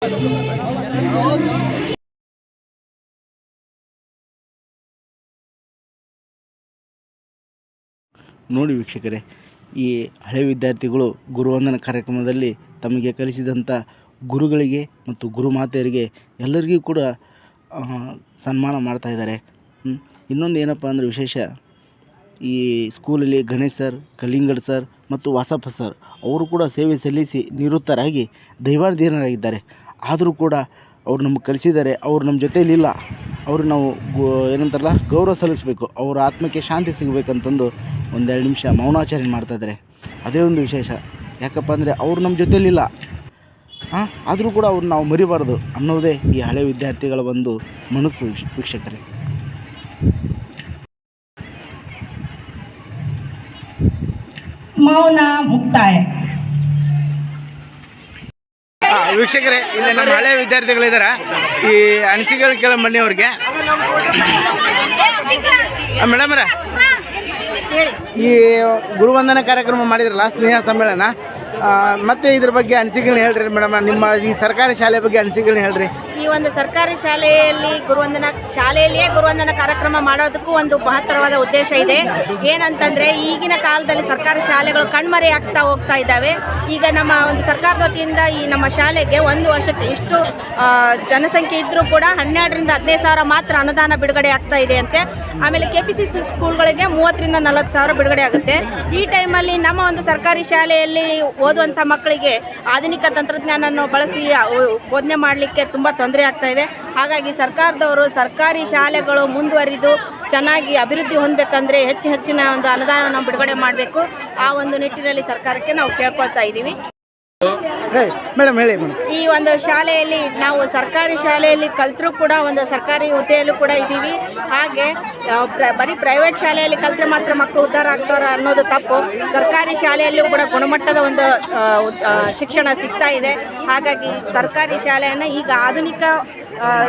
ನೋಡಿ ವೀಕ್ಷಕರೇ, ಈ ಹಳೆಯ ವಿದ್ಯಾರ್ಥಿಗಳು ಗುರುವಂದನ ಕಾರ್ಯಕ್ರಮದಲ್ಲಿ ತಮಗೆ ಕಲಿಸಿದಂಥ ಗುರುಗಳಿಗೆ ಮತ್ತು ಗುರುಮಾತೆಯರಿಗೆ ಎಲ್ಲರಿಗೂ ಕೂಡ ಸನ್ಮಾನ ಮಾಡ್ತಾಯಿದ್ದಾರೆ. ಇನ್ನೊಂದು ಏನಪ್ಪ ಅಂದರೆ ವಿಶೇಷ, ಈ ಸ್ಕೂಲಲ್ಲಿ ಗಣೇಶ್ ಸರ್, ಕಲಿಂಗಡ್ ಸರ್ ಮತ್ತು ವಾಸಪ್ಪ ಸರ್ ಅವರು ಕೂಡ ಸೇವೆ ಸಲ್ಲಿಸಿ ನಿವೃತ್ತರಾಗಿ ದೈವಾಧೀನರಾಗಿದ್ದಾರೆ. ಆದರೂ ಕೂಡ ಅವರು ನಮಗೆ ಕಲಿಸಿದ್ದಾರೆ. ಅವರು ನಮ್ಮ ಜೊತೆಯಲ್ಲಿಲ್ಲ, ಅವರು ನಾವು ಏನಂತಾರಲ್ಲ ಗೌರವ ಸಲ್ಲಿಸಬೇಕು, ಅವರ ಆತ್ಮಕ್ಕೆ ಶಾಂತಿ ಸಿಗಬೇಕಂತಂದು ಒಂದೆರಡು ನಿಮಿಷ ಮೌನಾಚರಣೆ ಮಾಡ್ತಾಯಿದ್ದಾರೆ. ಅದೇ ಒಂದು ವಿಶೇಷ. ಯಾಕಪ್ಪ ಅಂದರೆ ಅವರು ನಮ್ಮ ಜೊತೆಯಲ್ಲಿಲ್ಲ, ಆದರೂ ಕೂಡ ಅವ್ರು ನಾವು ಮರಿಬಾರ್ದು ಅನ್ನೋದೇ ಈ ಹಳೆ ವಿದ್ಯಾರ್ಥಿಗಳ ಒಂದು ಮನಸ್ಸು ವೀಕ್ಷಕರೇ. ಮೌನ ಮುಕ್ತಾಯ. ವೀಕ್ಷಕರೇ, ಇಲ್ಲಿ ನಮ್ಮ ಹಳೆ ವಿದ್ಯಾರ್ಥಿಗಳಿದ್ದಾರೆ. ಈ ಅನಿಸಿಕೆಗಳು ಕೇಳ ಬನ್ನಿ ಅವ್ರಿಗೆ. ಮೇಡಮ್ ಅವರೇ, ಈ ಗುರುವಂದನ ಕಾರ್ಯಕ್ರಮ ಮಾಡಿದ್ರಲ್ಲ, ಸ್ನೇಹ ಸಮ್ಮೇಳನ, ಮತ್ತೆ ಇದ್ರ ಬಗ್ಗೆ ಅನಿಸಿಕೆಗಳನ್ನ ಹೇಳ್ರಿ ಮೇಡಮ್. ನಿಮ್ಮ ಈ ಸರ್ಕಾರಿ ಶಾಲೆ ಬಗ್ಗೆ ಅನಿಸಿಕೆಗಳನ್ನ ಹೇಳ್ರಿ. ಈ ಒಂದು ಸರ್ಕಾರಿ ಶಾಲೆಯಲ್ಲಿಯೇ ಗುರುವಂದನ ಕಾರ್ಯಕ್ರಮ ಮಾಡೋದಕ್ಕೂ ಒಂದು ಮಹತ್ತರವಾದ ಉದ್ದೇಶ ಇದೆ. ಏನಂತಂದರೆ, ಈಗಿನ ಕಾಲದಲ್ಲಿ ಸರ್ಕಾರಿ ಶಾಲೆಗಳು ಕಣ್ಮರೆ ಆಗ್ತಾ ಹೋಗ್ತಾ ಇದ್ದಾವೆ. ಈಗ ನಮ್ಮ ಒಂದು ಸರ್ಕಾರದ ವತಿಯಿಂದ ಈ ನಮ್ಮ ಶಾಲೆಗೆ ಒಂದು ವರ್ಷಕ್ಕೆ ಇಷ್ಟು ಜನಸಂಖ್ಯೆ ಇದ್ದರೂ ಕೂಡ 12ರಿಂದ 15 ಸಾವಿರ ಮಾತ್ರ ಅನುದಾನ ಬಿಡುಗಡೆ ಆಗ್ತಾ ಇದೆ ಅಂತೆ. ಆಮೇಲೆ KPCC ಸ್ಕೂಲ್ಗಳಿಗೆ 30ರಿಂದ 40 ಸಾವಿರ ಬಿಡುಗಡೆ ಆಗುತ್ತೆ. ಈ ಟೈಮಲ್ಲಿ ನಮ್ಮ ಒಂದು ಸರ್ಕಾರಿ ಶಾಲೆಯಲ್ಲಿ ಓದುವಂಥ ಮಕ್ಕಳಿಗೆ ಆಧುನಿಕ ತಂತ್ರಜ್ಞಾನವನ್ನು ಬಳಸಿ ಬೋಧನೆ ಮಾಡಲಿಕ್ಕೆ ತುಂಬ ತೊಂದರೆ ಆಗ್ತಾ ಇದೆ. ಹಾಗಾಗಿ ಸರ್ಕಾರದವರು ಸರ್ಕಾರಿ ಶಾಲೆಗಳು ಮುಂದುವರಿದು ಚೆನ್ನಾಗಿ ಅಭಿವೃದ್ಧಿ ಹೊಂದಬೇಕಂದ್ರೆ ಹೆಚ್ಚಿನ ಒಂದು ಅನುದಾನವನ್ನು ಬಿಡುಗಡೆ ಮಾಡಬೇಕು. ಆ ಒಂದು ನಿಟ್ಟಿನಲ್ಲಿ ಸರ್ಕಾರಕ್ಕೆ ನಾವು ಕೇಳ್ಕೊಳ್ತಾ ಇದ್ದೀವಿ. ಮೇಡಮ್ ಹೇಳಿ. ಈ ಒಂದು ಶಾಲೆಯಲ್ಲಿ ನಾವು ಸರ್ಕಾರಿ ಶಾಲೆಯಲ್ಲಿ ಕಲ್ತರೂ ಕೂಡ ಒಂದು ಸರ್ಕಾರಿ ಹುದ್ದೆಯಲ್ಲೂ ಕೂಡ ಇದ್ದೀವಿ. ಹಾಗೆ ಬರೀ ಪ್ರೈವೇಟ್ ಶಾಲೆಯಲ್ಲಿ ಕಲ್ತ್ರೆ ಮಾತ್ರ ಮಕ್ಕಳು ಉದ್ಧಾರ ಆಗ್ತಾರೆ ಅನ್ನೋದು ತಪ್ಪು. ಸರ್ಕಾರಿ ಶಾಲೆಯಲ್ಲೂ ಕೂಡ ಗುಣಮಟ್ಟದ ಒಂದು ಶಿಕ್ಷಣ ಸಿಗ್ತಾ ಇದೆ. ಹಾಗಾಗಿ ಸರ್ಕಾರಿ ಶಾಲೆಯನ್ನು ಈಗ ಆಧುನಿಕ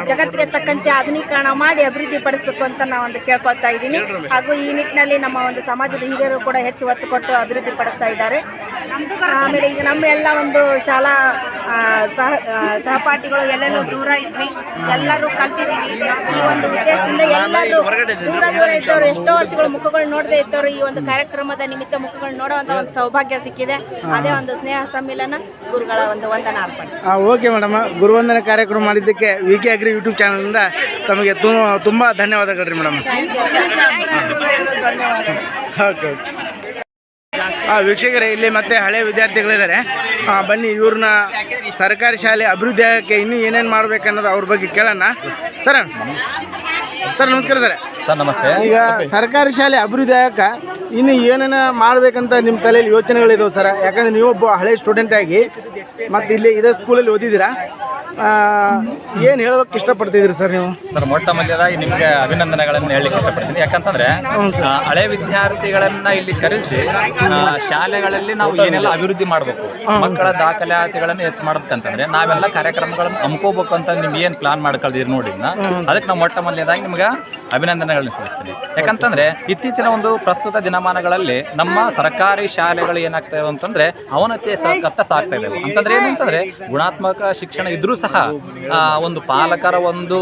ಜಗತ್ತಿಗೆ ತಕ್ಕಂತೆ ಆಧುನೀಕರಣ ಮಾಡಿ ಅಭಿವೃದ್ಧಿ ಪಡಿಸಬೇಕು ಅಂತ ನಾವೊಂದು ಕೇಳ್ಕೊಳ್ತಾ ಇದ್ದೀನಿ. ಹಾಗೂ ಈ ನಿಟ್ಟಿನಲ್ಲಿ ನಮ್ಮ ಒಂದು ಸಮಾಜದ ಹಿರಿಯರು ಕೂಡ ಹೆಚ್ಚು ಒತ್ತು ಕೊಟ್ಟು ಅಭಿವೃದ್ಧಿ ಪಡಿಸ್ತಾ ಇದ್ದಾರೆ. ಆಮೇಲೆ ಈಗ ನಮ್ಮ ಎಲ್ಲ ಒಂದು ಶಾಲಾ ಸಹಪಾಠಿಗಳು ಎಲ್ಲೆಲ್ಲೂ ದೂರ ಇದ್ವಿ, ಎಲ್ಲರೂ ಕಲ್ತಿದ್ದೀವಿ. ಈ ಒಂದು ಉದ್ದೇಶದಿಂದ ಎಲ್ಲರೂ ದೂರ ಇದ್ದವರು, ಎಷ್ಟೋ ವರ್ಷಗಳು ಮುಖಗಳು ನೋಡದೇ ಇದ್ದವರು ಈ ಒಂದು ಕಾರ್ಯಕ್ರಮದ ನಿಮಿತ್ತ ಮುಖಗಳು ನೋಡುವಂಥ ಒಂದು ಸೌಭಾಗ್ಯ ಸಿಕ್ಕಿದೆ. ಅದೇ ಒಂದು ಸ್ನೇಹ ಸಮ್ಮಿಲನ, ಗುರುಗಳ ಒಂದು ವಂದನಾ ಅರ್ಪಣೆ. ಓಕೆ ಮೇಡಮ್, ಗುರುವಂದನ ಕಾರ್ಯಕ್ರಮ ಮಾಡಿದ್ದಕ್ಕೆ VK Agri ಯೂಟ್ಯೂಬ್ ಚಾನಲಿಂದ ತಮಗೆ ತುಂಬ ಧನ್ಯವಾದಗಳು ರೀ ಮೇಡಮ್. ಓಕೆ. ವೀಕ್ಷಕರೇ, ಇಲ್ಲಿ ಮತ್ತೆ ಹಳೆ ವಿದ್ಯಾರ್ಥಿಗಳಿದ್ದಾರೆ. ಬನ್ನಿ, ಇವ್ರನ್ನ ಸರ್ಕಾರಿ ಶಾಲೆ ಅಭಿವೃದ್ಧಿ ಆಗಕ್ಕೆ ಇನ್ನೂ ಏನೇನು ಮಾಡ್ಬೇಕನ್ನೋದು ಅವ್ರ ಬಗ್ಗೆ ಕೇಳೋಣ. ಸರ್ ನಮಸ್ಕಾರ. ಸರ್ ನಮಸ್ತೆ. ಈಗ ಸರ್ಕಾರಿ ಶಾಲೆ ಅಭಿವೃದ್ಧಿ ಆಗಕ್ಕೆ ಇನ್ನು ಏನೇನು ಮಾಡ್ಬೇಕಂತ ನಿಮ್ಮ ತಲೆಯಲ್ಲಿ ಯೋಚನೆಗಳಿದಾವೆ ಸರ್? ಯಾಕಂದರೆ ನೀವು ಒಬ್ಬ ಹಳೆ ಸ್ಟೂಡೆಂಟ್ ಆಗಿ ಮತ್ತು ಇಲ್ಲಿ ಇದೇ ಸ್ಕೂಲಲ್ಲಿ ಓದಿದ್ದೀರಾ, ಏನು ಹೇಳೋದಕ್ಕೆ ಇಷ್ಟಪಡ್ತಿದ್ರಿ ಸರ್ ನೀವು? ಸರ್, ಮೊಟ್ಟ ಮೊದಲನೇದಾಗಿ ನಿಮಗೆ ಅಭಿನಂದನೆಗಳನ್ನು ಹೇಳಲಿಕ್ಕೆ ಇಷ್ಟಪಡ್ತೀನಿ. ಯಾಕಂತಂದ್ರೆ ಹಳೆ ವಿದ್ಯಾರ್ಥಿಗಳನ್ನ ಇಲ್ಲಿ ಕರೆಸಿ ಶಾಲೆಗಳಲ್ಲಿ ನಾವು ಏನೆಲ್ಲ ಅಭಿವೃದ್ಧಿ ಮಾಡಬೇಕು, ಮಕ್ಕಳ ದಾಖಲಾತಿಗಳನ್ನು ಹೆಚ್ಚು ಮಾಡ್ಬೇಕಂತಂದ್ರೆ ನಾವೆಲ್ಲ ಕಾರ್ಯಕ್ರಮಗಳನ್ನು ಹಮ್ಕೋಬೇಕು ಅಂತ ನಿಮ್ಗೆ ಏನು ಪ್ಲಾನ್ ಮಾಡ್ಕೊಳ್ದಿರಿ ನೋಡಿ. ಅದಕ್ಕೆ ನಾವು ಮೊಟ್ಟ ಮೊದಲನೇದಾಗಿ ನಿಮ್ಗೆ ಅಭಿನಂದನೆಗಳನ್ನ ಸಲ್ಲಿಸ್ತೀನಿ. ಯಾಕಂತಂದ್ರೆ ಇತ್ತೀಚಿನ ಒಂದು ಪ್ರಸ್ತುತ ದಿನಮಾನಗಳಲ್ಲಿ ನಮ್ಮ ಸರ್ಕಾರಿ ಶಾಲೆಗಳು ಏನಾಗ್ತವೆ ಅಂತಂದ್ರೆ ಅವನತಿ ಸಾಗ್ತಾ ಇದ್ದಾವೆ. ಅಂತಂದ್ರೆ ಏನಂತಂದ್ರೆ ಗುಣಾತ್ಮಕ ಶಿಕ್ಷಣ ಇದ್ರೂ ಸಹ ಒಂದು ಪಾಲಕರ ಒಂದು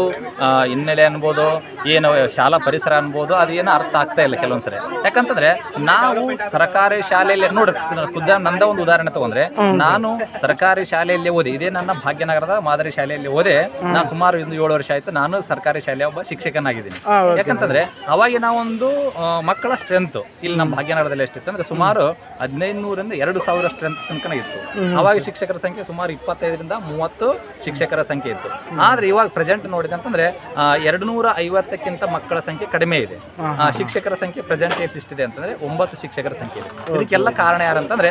ಹಿನ್ನೆಲೆ ಅನ್ಬೋದು, ಏನು ಶಾಲಾ ಪರಿಸರ ಅನ್ಬೋದು, ಅದೇನು ಅರ್ಥ ಆಗ್ತಾ ಇಲ್ಲ ಕೆಲವೊಂದ್ಸರಿ. ಯಾಕಂತಂದ್ರೆ ನಾವು ಸರ್ಕಾರಿ ಶಾಲೆಯಲ್ಲಿ ನೋಡ್ರಿ, ನಂದ ಒಂದು ಉದಾಹರಣೆ ತಗೊಂಡ್ರೆ, ನಾನು ಸರ್ಕಾರಿ ಶಾಲೆಯಲ್ಲಿ ಓದಿ, ಇದೇ ನನ್ನ ಭಾಗ್ಯನಗರದ ಮಾದರಿ ಶಾಲೆಯಲ್ಲಿ ಓದಿ, ನಾನು ಸುಮಾರು 7 ವರ್ಷ ಆಯ್ತು ನಾನು ಸರ್ಕಾರಿ ಶಾಲೆಯ ಒಬ್ಬ ಶಿಕ್ಷಕನಾಗಿದ್ದೀನಿ. ಯಾಕಂತಂದ್ರೆ ಅವಾಗ ನಾವೊಂದು ಮಕ್ಕಳ ಸ್ಟ್ರೆಂತ್ ಇಲ್ಲಿ ನಮ್ಮ ಭಾಗ್ಯನಗರದಲ್ಲಿ ಎಷ್ಟಿತ್ತು ಅಂದ್ರೆ ಸುಮಾರು 1500ರಿಂದ 2000 ಸ್ಟ್ರೆಂತ್ ತನಕ ಇತ್ತು. ಅವಾಗ ಶಿಕ್ಷಕರ ಸಂಖ್ಯೆ ಸುಮಾರು 25ರಿಂದ 30 ಶಿಕ್ಷಕರ ಸಂಖ್ಯೆ ಇತ್ತು. ಆದ್ರೆ ಇವಾಗ ಪ್ರೆಸೆಂಟ್ ನೋಡಿದೆ ಅಂತಂದ್ರೆ 250ಕ್ಕಿಂತ ಮಕ್ಕಳ ಸಂಖ್ಯೆ ಕಡಿಮೆ ಇದೆ. ಶಿಕ್ಷಕರ ಸಂಖ್ಯೆ ಪ್ರೆಸೆಂಟ್ ಎಷ್ಟಿದೆ ಅಂತಂದ್ರೆ 9 ಶಿಕ್ಷಕರ ಸಂಖ್ಯೆ ಇದೆ. ಇದಕ್ಕೆಲ್ಲ ಕಾರಣ ಯಾರಂತಂದ್ರೆ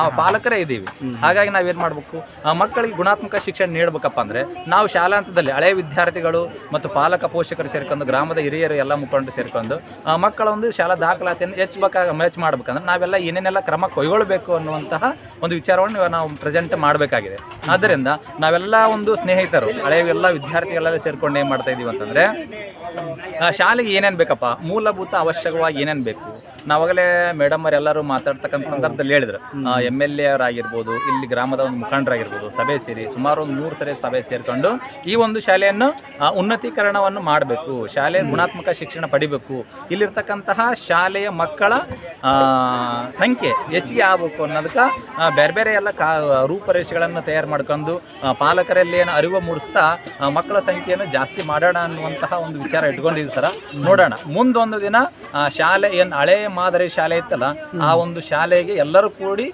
ನಾವು ಪಾಲಕರೇ ಇದ್ದೀವಿ. ಹಾಗಾಗಿ ನಾವೇನ್ ಮಾಡ್ಬೇಕು, ಮಕ್ಕಳಿಗೆ ಗುಣಾತ್ಮಕ ಶಿಕ್ಷಣ ನೀಡಬೇಕಪ್ಪ ಅಂದ್ರೆ ನಾವು ಶಾಲಾ ಹಂತದಲ್ಲಿ ಹಳೆ ವಿದ್ಯಾರ್ಥಿಗಳು ಮತ್ತು ಪಾಲಕ ಪೋಷಕರು ಸೇರ್ಕೊಂಡು, ಗ್ರಾಮದ ಹಿರಿಯರು ಎಲ್ಲ ಮುಖಂಡರು ಸೇರ್ಕೊಂಡು ಮಕ್ಕಳ ಒಂದು ಶಾಲಾ ದಾಖಲಾತಿಯನ್ನು ಹೆಚ್ಚು ಮಾಡ್ಬೇಕಂದ್ರೆ ನಾವೆಲ್ಲ ಏನೇನೆಲ್ಲ ಕ್ರಮ ಕೈಗೊಳ್ಳಬೇಕು ಅನ್ನುವಂತಹ ಒಂದು ವಿಚಾರವನ್ನು ನಾವು ಪ್ರೆಸೆಂಟ್ ಮಾಡಬೇಕಾಗಿದೆ. ಆದ್ದರಿಂದ ನಾವೆಲ್ಲ ಒಂದು ಸ್ನೇಹಿತರು ಹಳೆಯ ಎಲ್ಲ ವಿದ್ಯಾರ್ಥಿಗಳೆಲ್ಲ ಸೇರ್ಕೊಂಡು ಏನು ಮಾಡ್ತಾ ಇದೀವಿ ಅಂತಂದ್ರೆ ಶಾಲೆಗೆ ಏನೇನು ಬೇಕಪ್ಪ, ಮೂಲಭೂತ ಅವಶ್ಯಕವಾಗಿ ಏನೇನು ಬೇಕು, ನಾವಾಗಲೇ ಮೇಡಮ್ ಅವರೆಲ್ಲರೂ ಮಾತಾಡ್ತಕ್ಕಂಥ ಸಂದರ್ಭದಲ್ಲಿ ಹೇಳಿದ್ರು. MLA ಅವರಾಗಿರ್ಬೋದು, ಇಲ್ಲಿ ಗ್ರಾಮದ ಒಂದು ಮುಖಂಡರಾಗಿರ್ಬೋದು, ಸಭೆ ಸೇರಿ ಸುಮಾರು ಒಂದು 3 ಸರಿ ಸಭೆ ಸೇರಿಕೊಂಡು ಈ ಒಂದು ಶಾಲೆಯನ್ನು ಉನ್ನತೀಕರಣವನ್ನು ಮಾಡಬೇಕು, ಶಾಲೆ ಗುಣಾತ್ಮಕ ಶಿಕ್ಷಣ ಪಡಿಬೇಕು, ಇಲ್ಲಿರ್ತಕ್ಕಂತಹ ಶಾಲೆಯ ಮಕ್ಕಳ ಸಂಖ್ಯೆ ಹೆಚ್ಚಿಗೆ ಆಗಬೇಕು ಅನ್ನೋದಕ್ಕೆ ಬೇರೆ ಬೇರೆ ಎಲ್ಲ ರೂಪರೇಷೆಗಳನ್ನು ತಯಾರು ಮಾಡ್ಕೊಂಡು ಪಾಲಕರಲ್ಲಿ ಏನು ಅರಿವು ಮೂಡಿಸ್ತಾ ಮಕ್ಕಳ ಸಂಖ್ಯೆಯನ್ನು ಜಾಸ್ತಿ ಮಾಡೋಣ ಅನ್ನುವಂತಹ ಒಂದು ವಿಚಾರ ಇಟ್ಕೊಂಡಿದ್ದೀವಿ ಸರ. ನೋಡೋಣ ಮುಂದೊಂದು ದಿನ ಶಾಲೆ ಏನು ಹಳೆಯ ಮಾದರಿ ಶಾಲೆ ಇತ್ತಲ್ಲ, ಆ ಒಂದು ಶಾಲೆಗೆ ಎಲ್ಲರೂ ಕೂಡಿ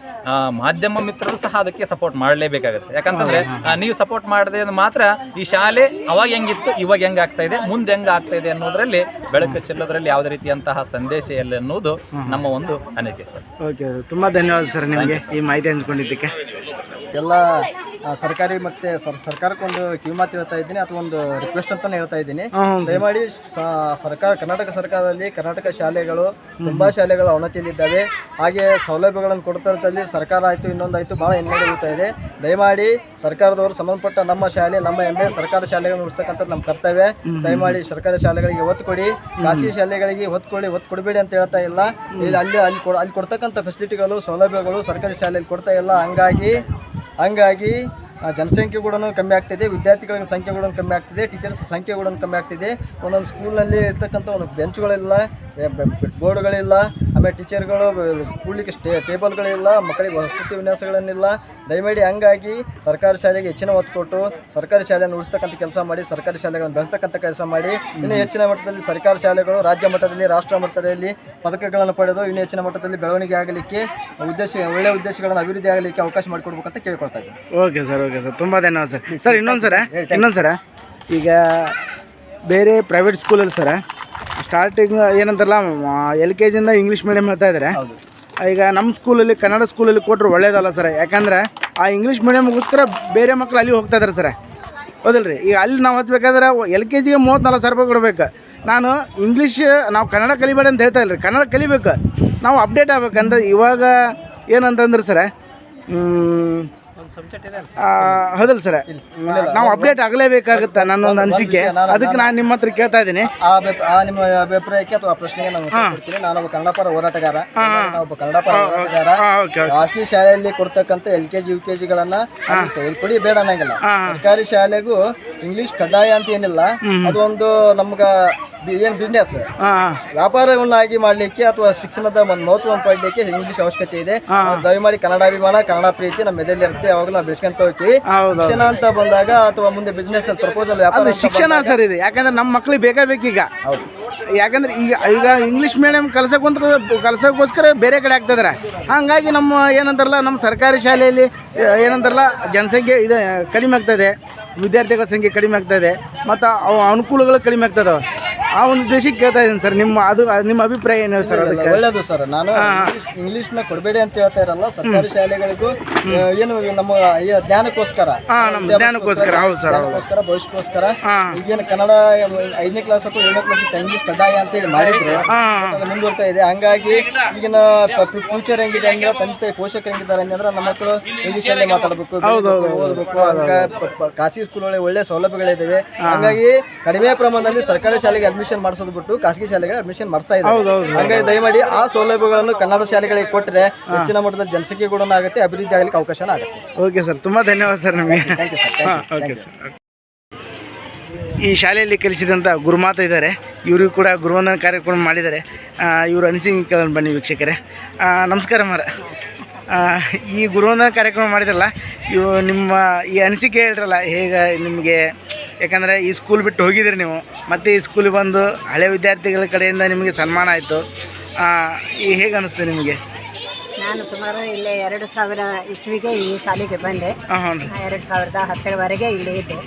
ಮಾಧ್ಯಮ ಮಿತ್ರರು ಸಹ ಅದಕ್ಕೆ ಸಪೋರ್ಟ್ ಮಾಡಲೇಬೇಕಾಗುತ್ತೆ. ಯಾಕಂತಂದ್ರೆ ನೀವು ಸಪೋರ್ಟ್ ಮಾಡದೆ ಮಾತ್ರ ಈ ಶಾಲೆ ಅವಾಗ ಹೆಂಗಿತ್ತು ಇವಾಗ ಹೆಂಗ್ ಆಗ್ತಾ ಇದೆ, ಮುಂದೆ ಹೆಂಗ್ ಆಗ್ತಾ ಇದೆ ಅನ್ನೋದ್ರಲ್ಲಿ ಬೆಳಕು ಚೆಲ್ಲೋದ್ರಲ್ಲಿ ಯಾವುದೇ ರೀತಿಯಂತಹ ಸಂದೇಶ ಇಲ್ಲ ಅನ್ನೋದು ನಮ್ಮ ಒಂದು ಅನಿಸಿಕೆ ಸರ್. ಓಕೆ, ತುಂಬ ಧನ್ಯವಾದ ಸರ್ ನಿಮಗೆ ಈ ಮಾಹಿತಿ ಹಂಚ್ಕೊಂಡಿದ್ದಕ್ಕೆ. ಎಲ್ಲ ಸರ್ಕಾರಿ ಮತ್ತು ಸರ್ಕಾರಕ್ಕೊಂದು ಕಿವಿಮಾತು ಹೇಳ್ತಾ ಇದ್ದೀನಿ, ಅಥವಾ ಒಂದು ರಿಕ್ವೆಸ್ಟ್ ಅಂತಾನೆ ಹೇಳ್ತಾ ಇದ್ದೀನಿ. ದಯಮಾಡಿ ಕರ್ನಾಟಕ ಸರ್ಕಾರದಲ್ಲಿ ಕರ್ನಾಟಕ ಶಾಲೆಗಳು ತುಂಬ ಶಾಲೆಗಳು ಅವನತಿಯಲ್ಲಿದ್ದಾವೆ. ಹಾಗೆ ಸೌಲಭ್ಯಗಳನ್ನು ಕೊಡ್ತಲ್ಲಿ ಸರ್ಕಾರ ಆಯಿತು ಇನ್ನೊಂದಾಯಿತು ಭಾಳ ಹಿನ್ನಡೆ ಹೋಗ್ತಾ ಇದೆ. ದಯಮಾಡಿ ಸರ್ಕಾರದವರು ಸಂಬಂಧಪಟ್ಟ ನಮ್ಮ ಶಾಲೆ ನಮ್ಮ ಹೆಮ್ಮೆ ಸರ್ಕಾರಿ ಶಾಲೆಗಳನ್ನು ಉಳಿಸ್ತಕ್ಕಂಥದ್ದು ನಮ್ಮ ಕರ್ತವ್ಯ. ದಯಮಾಡಿ ಸರ್ಕಾರಿ ಶಾಲೆಗಳಿಗೆ ಒತ್ತು ಕೊಡಿ, ಖಾಸಗಿ ಶಾಲೆಗಳಿಗೆ ಒತ್ತು ಕೊಡಬೇಡಿ ಅಂತ ಹೇಳ್ತಾ ಇಲ್ಲ. ಅಲ್ಲಿ ಕೊಡ್ತಕ್ಕಂಥ ಫೆಸಿಲಿಟಿಗಳು ಸೌಲಭ್ಯಗಳು ಸರ್ಕಾರಿ ಶಾಲೆಯಲ್ಲಿ ಕೊಡ್ತಾ ಇಲ್ಲ. ಹಂಗಾಗಿ ಜನಸಂಖ್ಯೆ ಕೂಡ ಕಮ್ಮಿ ಆಗ್ತಿದೆ, ವಿದ್ಯಾರ್ಥಿಗಳ ಸಂಖ್ಯೆ ಕೂಡ ಕಮ್ಮಿ ಆಗ್ತಿದೆ, ಟೀಚರ್ಸ್ ಸಂಖ್ಯೆ ಕೂಡ ಕಮ್ಮಿ ಆಗ್ತಿದೆ. ಒಂದೊಂದು ಸ್ಕೂಲ್ನಲ್ಲಿ ಇರ್ತಕ್ಕಂಥ ಒಂದು ಬೆಂಚ್ಗಳಿಲ್ಲ, ಬೋರ್ಡ್ಗಳಿಲ್ಲ, ಆಮೇಲೆ ಟೀಚರ್ಗಳು ಕೂಡಲಿಕ್ಕೆ ಟೇಬಲ್ಗಳಿಲ್ಲ, ಮಕ್ಕಳಿಗೆ ವಸತಿ ವಿನ್ಯಾಸಗಳನ್ನಿಲ್ಲ. ದಯಮಾಡಿ ಹಂಗಾಗಿ ಸರ್ಕಾರಿ ಶಾಲೆಗೆ ಹೆಚ್ಚಿನ ಒತ್ತು ಕೊಟ್ಟು ಸರ್ಕಾರಿ ಶಾಲೆಯನ್ನು ಉಳಿಸ್ತಕ್ಕಂಥ ಕೆಲಸ ಮಾಡಿ, ಸರ್ಕಾರಿ ಶಾಲೆಗಳನ್ನು ಬೆಳೆಸ್ತಕ್ಕಂಥ ಕೆಲಸ ಮಾಡಿ, ಇನ್ನೂ ಹೆಚ್ಚಿನ ಮಟ್ಟದಲ್ಲಿ ಸರ್ಕಾರಿ ಶಾಲೆಗಳು ರಾಜ್ಯ ಮಟ್ಟದಲ್ಲಿ ರಾಷ್ಟ್ರ ಮಟ್ಟದಲ್ಲಿ ಪದಕಗಳನ್ನು ಪಡೆದು ಇನ್ನೂ ಹೆಚ್ಚಿನ ಮಟ್ಟದಲ್ಲಿ ಬೆಳವಣಿಗೆ ಆಗಲಿಕ್ಕೆ ಒಳ್ಳೆಯ ಉದ್ದೇಶಗಳನ್ನು ಅಭಿವೃದ್ಧಿ ಆಗಲಿಕ್ಕೆ ಅವಕಾಶ ಮಾಡಿಕೊಡ್ಬೇಕಂತ ಕೇಳ್ಕೊಳ್ತಾ ಇದ್ದೀನಿ. ಓಕೆ ಸರ್, ಓಕೆ ಸರ್, ತುಂಬ ಧನ್ಯವಾದ ಸರ್. ಸರ್ ಇನ್ನೊಂದು ಸರ ಈಗ ಬೇರೆ ಪ್ರೈವೇಟ್ ಸ್ಕೂಲಲ್ಲಿ ಸರ ಸ್ಟಾರ್ಟಿಂಗ್ ಏನಂತಾರಲ್ಲ LKG ಇಂಗ್ಲೀಷ್ ಮೀಡಿಯಮ್ ಹೇಳ್ತಾ ಇದ್ದಾರೆ. ಈಗ ನಮ್ಮ ಸ್ಕೂಲಲ್ಲಿ ಕನ್ನಡ ಸ್ಕೂಲಲ್ಲಿ ಕೊಟ್ಟರು ಒಳ್ಳೇದಲ್ಲ ಸರ್. ಯಾಕಂದ್ರೆ ಆ ಇಂಗ್ಲೀಷ್ ಮೀಡಿಯಮ್ಗೋಸ್ಕರ ಬೇರೆ ಮಕ್ಕಳು ಅಲ್ಲಿ ಹೋಗ್ತಾ ಇದ್ದಾರೆ ಸರ್, ಹೌದಲ್ರಿ? ಈಗ ಅಲ್ಲಿ ನಾವು ಹಚ್ಬೇಕಾದ್ರೆ LKGಗೆ 30-40 ರೂಪಾಯಿ ಕೊಡ್ಬೇಕು. ನಾನು ನಾವು ಕನ್ನಡ ಕಲಿಬೇಡ ಅಂತ ಹೇಳ್ತಾ ಇಲ್ಲ ರೀ, ಕನ್ನಡ ಕಲಿಬೇಕು, ನಾವು ಅಪ್ಡೇಟ್ ಆಗ್ಬೇಕಂದ್ರೆ ಇವಾಗ ಏನಂತಂದ್ರೆ ಸರ ಹೌದಲ್ಲ ಸರ್, ನಾವು ಅಪ್ಡೇಟ್ ಆಗಲೇಬೇಕಾಗುತ್ತೆ ನನ್ನೊಂದು ಅನಿಸಿಕೆ. ಅದಕ್ಕೆ ನಾನು ನಿಮ್ಮ ಹತ್ರ ಕೇಳ್ತಾ ಇದ್ದೀನಿ. ನಿಮ್ಮ ಅಭಿಪ್ರಾಯಕ್ಕೆ ಅಥವಾ ಪ್ರಶ್ನೆಗೆ ನಾನು ಕೊಡ್ತೀನಿ. ನಾನೊಬ್ಬ ಕನ್ನಡ ಪರ ಹೋರಾಟಗಾರ. ಖಾಸಗಿ ಶಾಲೆಯಲ್ಲಿ ಕೊಡ್ತಕ್ಕಂಥ LKG UKGಗಳನ್ನ ಕೊಡಿ ಬೇಡ ಅನ್ನಂಗಿಲ್ಲ. ಸರ್ಕಾರಿ ಶಾಲೆಗೂ ಇಂಗ್ಲಿಷ್ ಕಡ್ಡಾಯ ಅಂತ ಏನಿಲ್ಲ. ಅದು ಒಂದು ನಮ್ಗ ಏನು ಬಿಸ್ನೆಸ್ ವ್ಯಾಪಾರವನ್ನಾಗಿ ಮಾಡಲಿಕ್ಕೆ ಅಥವಾ ಶಿಕ್ಷಣದ ಒಂದು ಮಹತ್ವವನ್ನು ಪಡಲಿಕ್ಕೆ ಇಂಗ್ಲಿಷ್ ಅವಶ್ಯಕತೆ ಇದೆ. ದಯಮಾಡಿ ಕನ್ನಡಾಭಿಮಾನ ಕನ್ನಡ ಪ್ರೀತಿ ನಮ್ಮ ಮೆದೆಯಲ್ಲಿ ಇರುತ್ತೆ, ಅವಾಗ ನಾವು ಬೆಳೆಸ್ಕೊಂತ ಹೋಗ್ತೀವಿ. ಶಿಕ್ಷಣ ಅಂತ ಬಂದಾಗ ಅಥವಾ ಮುಂದೆ ಬಿಸ್ನೆಸ್ ಪ್ರಪೋಸಲ್ ವ್ಯಾಪಾರ ಶಿಕ್ಷಣ ಸರ್ ಇದೆ. ಯಾಕಂದ್ರೆ ನಮ್ಮ ಮಕ್ಳಿಗೆ ಬೇಕೀಗ. ಯಾಕಂದ್ರೆ ಈಗ ಇಂಗ್ಲೀಷ್ ಮೀಡಿಯಂ ಕಲಿಸೋಕ್ಕೋಸ್ಕರ ಬೇರೆ ಕಡೆ ಆಗ್ತಿದಾರೆ. ಹಾಗಾಗಿ ನಮ್ಮ ಏನಂತಾರಲ್ಲ ನಮ್ಮ ಸರ್ಕಾರಿ ಶಾಲೆಯಲ್ಲಿ ಏನಂತಾರಲ್ಲ ಜನಸಂಖ್ಯೆ ಇದೆ ಕಡಿಮೆ ಆಗ್ತಾಯಿದೆ, ವಿದ್ಯಾರ್ಥಿಗಳ ಸಂಖ್ಯೆ ಕಡಿಮೆ ಆಗ್ತಾಯಿದೆ, ಮತ್ತು ಅವು ಅನುಕೂಲಗಳು ಕಡಿಮೆ ಆಗ್ತದೆ. ಆ ಒಂದು ಉದ್ದೇಶಕ್ಕೆ ಕೇಳ್ತಾ ಇದ್ದೀನಿ ಸರ್. ನಿಮ್ಮ ಅಭಿಪ್ರಾಯ ಏನು ಸರ್? ಅದಕ್ಕೆ ಒಳ್ಳೆಯದು ಸರ್. ನಾನು ಇಂಗ್ಲೀಷ್ನ ಕೊಡಬೇಡಿ ಅಂತ ಹೇಳ್ತಾ ಇರಲ್ಲ. ಸರ್ಕಾರಿ ಶಾಲೆಗಳಿಗೂ ಏನು ನಮ್ಮ ಜ್ಞಾನಕ್ಕೋಸ್ಕರ ಭವಿಷ್ಯಕ್ಕೋಸ್ಕರ ಈಗೇನು ಕನ್ನಡ 5ನೇ ಕ್ಲಾಸ್ ಅಥವಾ 7ನೇ ಕ್ಲಾಸ್ ಇಂಗ್ಲೀಷ್ ಕಡ್ಡಾಯ ಅಂತೇಳಿ ಮಾಡಿದ್ರು, ಅದು ಮುಂದುವರ್ತಾ ಇದೆ. ಹಂಗಾಗಿ ಈಗಿನ ಫ್ಯೂಚರ್ ಹೆಂಗಿದೆ ಅಂದ್ರೆ ತಂದೆ ಪೋಷಕರು ಹೆಂಗಿದ್ದಾರೆ ಅಂದ್ರೆ ನಮ್ಮ ಮಕ್ಕಳು ಇಂಗ್ಲೀಷಲ್ಲೇ ಮಾತಾಡಬೇಕು, ಓದಬೇಕು. ಖಾಸಗಿ ಸ್ಕೂಲ್ಗಳಲ್ಲಿ ಒಳ್ಳೆ ಸೌಲಭ್ಯಗಳಿದ್ದಾವೆ. ಹಂಗಾಗಿ ಕಡಿಮೆ ಪ್ರಮಾಣದಲ್ಲಿ ಸರ್ಕಾರಿ ಶಾಲೆಗೆ ಅಡ್ಮಿಷನ್ ಮಾಡಿಸೋದು ಬಿಟ್ಟು ಖಾಸಗಿ ಶಾಲೆಗೆ ಅಡ್ಮಿಷನ್ ಮಾಡಿಸ್ತಾ ಇದ್ದಾರೆ. ಹಾಗಾಗಿ ದಯಮಾಡಿ ಆ ಸೌಲಭ್ಯಗಳನ್ನು ಕನ್ನಡ ಶಾಲೆಗಳಿಗೆ ಕೊಟ್ಟರೆ ಹೆಚ್ಚಿನ ಮಟ್ಟದ ಜನಸಂಖ್ಯೆ ಕೂಡ ಆಗುತ್ತೆ, ಅಭಿವೃದ್ಧಿ ಆಗಲಿಕ್ಕೆ ಅವಕಾಶ ಆಗುತ್ತೆ. ಓಕೆ ಸರ್, ತುಂಬ ಧನ್ಯವಾದ ಸರ್ ನಿಮಗೆ. Thank you sir. Okay sir. ಈ ಶಾಲೆಯಲ್ಲಿ ಕಲಿಸಿದಂಥ ಗುರುಮಾತ ಇದ್ದಾರೆ, ಇವರು ಕೂಡ ಗುರುವಂದನ ಕಾರ್ಯಕ್ರಮ ಮಾಡಿದ್ದಾರೆ. ಇವರು ಅನಿಸಿಕೆ ಬನ್ನಿ ವೀಕ್ಷಕರೇ. ನಮಸ್ಕಾರ ಮಾರ. ಈ ಗುರುವಂದನ ಕಾರ್ಯಕ್ರಮ ಮಾಡಿದ್ರಲ್ಲ, ಇವು ನಿಮ್ಮ ಈ ಅನಿಸಿಕೆ ಹೇಳ್ರಲ್ಲ ಹೇಗೆ ನಿಮಗೆ? ಯಾಕಂದರೆ ಈ ಸ್ಕೂಲ್ ಬಿಟ್ಟು ಹೋಗಿದ್ರಿ ನೀವು, ಮತ್ತು ಈ ಸ್ಕೂಲಿಗೆ ಬಂದು ಹಳೆ ವಿದ್ಯಾರ್ಥಿಗಳ ಕಡೆಯಿಂದ ನಿಮಗೆ ಸನ್ಮಾನ ಆಯಿತು. ಹೇಗೆ ಅನ್ನಿಸ್ತು ನಿಮಗೆ? ನಾನು ಸುಮಾರು ಇಲ್ಲೇ 2000 ಇಸ್ವಿಗೆ ಈ ಶಾಲೆಗೆ ಬಂದೆ. 2010ವರೆಗೆ ಇಲ್ಲಿ ಇದ್ದೆ.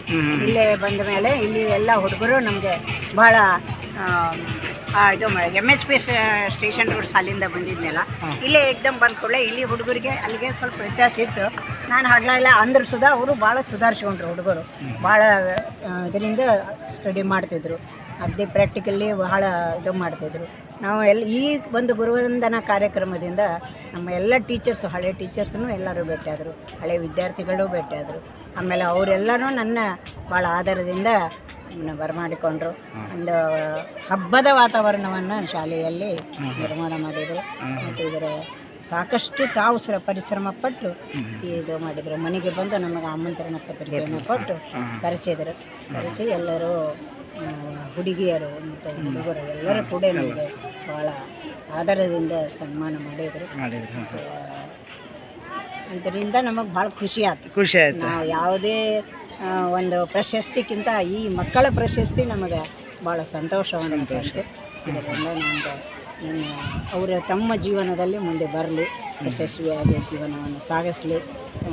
ಇಲ್ಲೇ ಬಂದ ಮೇಲೆ ಇಲ್ಲಿ ಎಲ್ಲ ಹುಡುಗರು ನಮಗೆ ಭಾಳ ಇದು MHP ಸ್ಟೇಷನ್ ರೋಡ್ ಶಾಲೆಯಿಂದ ಬಂದಿದ್ನಲ್ಲ, ಇಲ್ಲೇ ಏಕ್ದಮ್ ಬಂದ ಕೂಡಲೇ ಇಲ್ಲಿ ಹುಡುಗರಿಗೆ ಅಲ್ಲಿಗೆ ಸ್ವಲ್ಪ ವ್ಯತ್ಯಾಸ ಇತ್ತು. ನಾನು ಹಗಲೆಲ್ಲ ಅಂದ್ರು ಸುಧಾ ಅವರು ಭಾಳ ಸುಧಾರಿಸ್ಕೊಂಡ್ರು ಹುಡುಗರು. ಭಾಳ ಇದರಿಂದ ಸ್ಟಡಿ ಮಾಡ್ತಿದ್ರು. ಅಗದಿ ಪ್ರಾಕ್ಟಿಕಲಿ ಬಹಳ ಇದು ಮಾಡ್ತಿದ್ರು. ನಾವು ಈ ಒಂದು ಗುರುವಂದನಾ ಕಾರ್ಯಕ್ರಮದಿಂದ ನಮ್ಮ ಎಲ್ಲ ಟೀಚರ್ಸು, ಹಳೆ ಟೀಚರ್ಸೂ ಎಲ್ಲರೂ ಭೇಟಿಯಾದರು, ಹಳೆ ವಿದ್ಯಾರ್ಥಿಗಳು ಭೇಟಿಯಾದರು. ಆಮೇಲೆ ಅವರೆಲ್ಲರೂ ನನ್ನ ಭಾಳ ಆಧಾರದಿಂದ ಬರಮಾಡಿಕೊಂಡ್ರು. ಒಂದು ಹಬ್ಬದ ವಾತಾವರಣವನ್ನು ಶಾಲೆಯಲ್ಲಿ ನಿರ್ಮಾಣ ಮಾಡಿದರು. ಮತ್ತು ಇದರ ಸಾಕಷ್ಟು ತಾವು ಪರಿಶ್ರಮ ಪಟ್ಟು ಇದು ಮಾಡಿದರು. ಮನೆಗೆ ಬಂದು ನಮಗೆ ಆಮಂತ್ರಣ ಪತ್ರಿಕೆಯನ್ನು ಕೊಟ್ಟು ಕರೆಸಿ ಎಲ್ಲರೂ ಹುಡುಗಿಯರು ಮತ್ತು ಹುಡುಗರು ಎಲ್ಲರೂ ಕೂಡ ನಮಗೆ ಭಾಳ ಆಧಾರದಿಂದ ಸನ್ಮಾನ ಮಾಡಿದರು. ಇದರಿಂದ ನಮಗೆ ಭಾಳ ಖುಷಿ ಆಯ್ತು. ನಾವು ಯಾವುದೇ ಒಂದು ಪ್ರಶಸ್ತಿಗಿಂತ ಈ ಮಕ್ಕಳ ಪ್ರಶಸ್ತಿ ನಮಗೆ ಭಾಳ ಸಂತೋಷವನ್ನು ತಂತು. ಇದರಿಂದ ನಮಗೆ ಅವರು ತಮ್ಮ ಜೀವನದಲ್ಲಿ ಮುಂದೆ ಬರಲಿ, ಯಶಸ್ವಿಯಾಗಿ ಜೀವನವನ್ನು ಸಾಗಿಸಲಿ,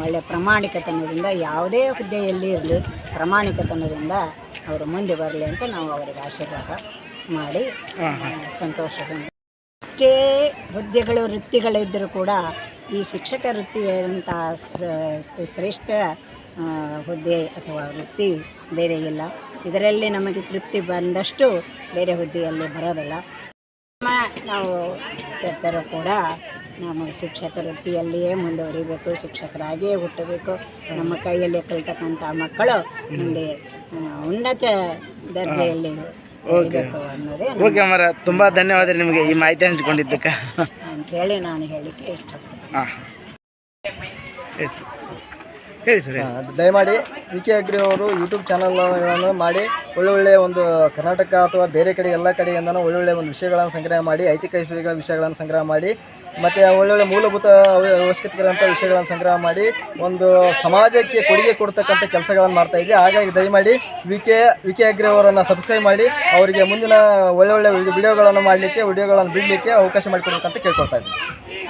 ಒಳ್ಳೆಯ ಪ್ರಾಮಾಣಿಕತನದಿಂದ ಯಾವುದೇ ಹುದ್ದೆಯಲ್ಲಿ ಇರಲಿ ಪ್ರಾಮಾಣಿಕತನದಿಂದ ಅವರು ಮುಂದೆ ಬರಲಿ ಅಂತ ನಾವು ಅವರಿಗೆ ಆಶೀರ್ವಾದ ಮಾಡಿ ಸಂತೋಷದಿಂದ. ಎಷ್ಟೇ ಹುದ್ದೆಗಳು ವೃತ್ತಿಗಳಿದ್ದರೂ ಕೂಡ ಈ ಶಿಕ್ಷಕ ವೃತ್ತಿ ಅಂತ ಶ್ರೇಷ್ಠ ಹುದ್ದೆ ಅಥವಾ ವೃತ್ತಿ ಬೇರೆ ಇಲ್ಲ. ಇದರಲ್ಲಿ ನಮಗೆ ತೃಪ್ತಿ ಬಂದಷ್ಟು ಬೇರೆ ಹುದ್ದೆಯಲ್ಲಿ ಬರೋದಿಲ್ಲ. ನಾವು ತೆತ್ತರೂ ಕೂಡ ನಮ್ಮ ಶಿಕ್ಷಕ ವೃತ್ತಿಯಲ್ಲಿಯೇ ಮುಂದುವರಿಬೇಕು, ಶಿಕ್ಷಕರಾಗಿಯೇ ಹುಟ್ಟಬೇಕು. ನಮ್ಮ ಕೈಯಲ್ಲಿ ಕಲಿತಕ್ಕಂಥ ಮಕ್ಕಳು ಮುಂದೆ ಉನ್ನತ ದರ್ಜೆಯಲ್ಲಿ ಹೋಗಬೇಕು ಅನ್ನೋದೇ ಓಕೆ ಅಮ್ಮರ, ತುಂಬ ಧನ್ಯವಾದ ನಿಮಗೆ ಈ ಮಾಹಿತಿ ಹಂಚಿಕೊಂಡಿದ್ದಕ್ಕೆ ಅಂತೇಳಿ ನಾನು ಹೇಳಲಿಕ್ಕೆ ಇಷ್ಟಪಡ್ತೀನಿ. ಹೇಳಿ ಸರ್. ದಯಮಾಡಿ ವಿ ಕೆ ಅಗ್ರಿ ಅವರು ಯೂಟ್ಯೂಬ್ ಚಾನಲ್ಗಳನ್ನು ಮಾಡಿ ಒಳ್ಳೊಳ್ಳೆಯ ಒಂದು ಕರ್ನಾಟಕ ಅಥವಾ ಬೇರೆ ಕಡೆ ಎಲ್ಲ ಕಡೆಯಿಂದನೂ ಒಳ್ಳೊಳ್ಳೆಯ ಒಂದು ವಿಷಯಗಳನ್ನು ಸಂಗ್ರಹ ಮಾಡಿ, ಐತಿಹಾಸಿಕ ವಿಷಯಗಳನ್ನು ಸಂಗ್ರಹ ಮಾಡಿ, ಮತ್ತು ಒಳ್ಳೊಳ್ಳೆ ಮೂಲಭೂತ ಅವಶ್ಯಕತೆಗಳಂಥ ವಿಷಯಗಳನ್ನು ಸಂಗ್ರಹ ಮಾಡಿ ಒಂದು ಸಮಾಜಕ್ಕೆ ಕೊಡುಗೆ ಕೊಡ್ತಕ್ಕಂಥ ಕೆಲಸಗಳನ್ನು ಮಾಡ್ತಾಯಿದ್ದೆ. ಹಾಗಾಗಿ ದಯಮಾಡಿ ವಿ ಕೆ ಅಗ್ರಿ ಅವರನ್ನು ಸಬ್ಸ್ಕ್ರೈಬ್ ಮಾಡಿ ಅವರಿಗೆ ಮುಂದಿನ ಒಳ್ಳೊಳ್ಳೆ ವಿಡಿಯೋಗಳನ್ನು ಮಾಡಲಿಕ್ಕೆ, ವಿಡಿಯೋಗಳನ್ನು ಬಿಡಲಿಕ್ಕೆ ಅವಕಾಶ ಮಾಡಿಕೊಡ್ಬೇಕಂತ ಕೇಳ್ಕೊಳ್ತಾ ಇದ್ದೀನಿ.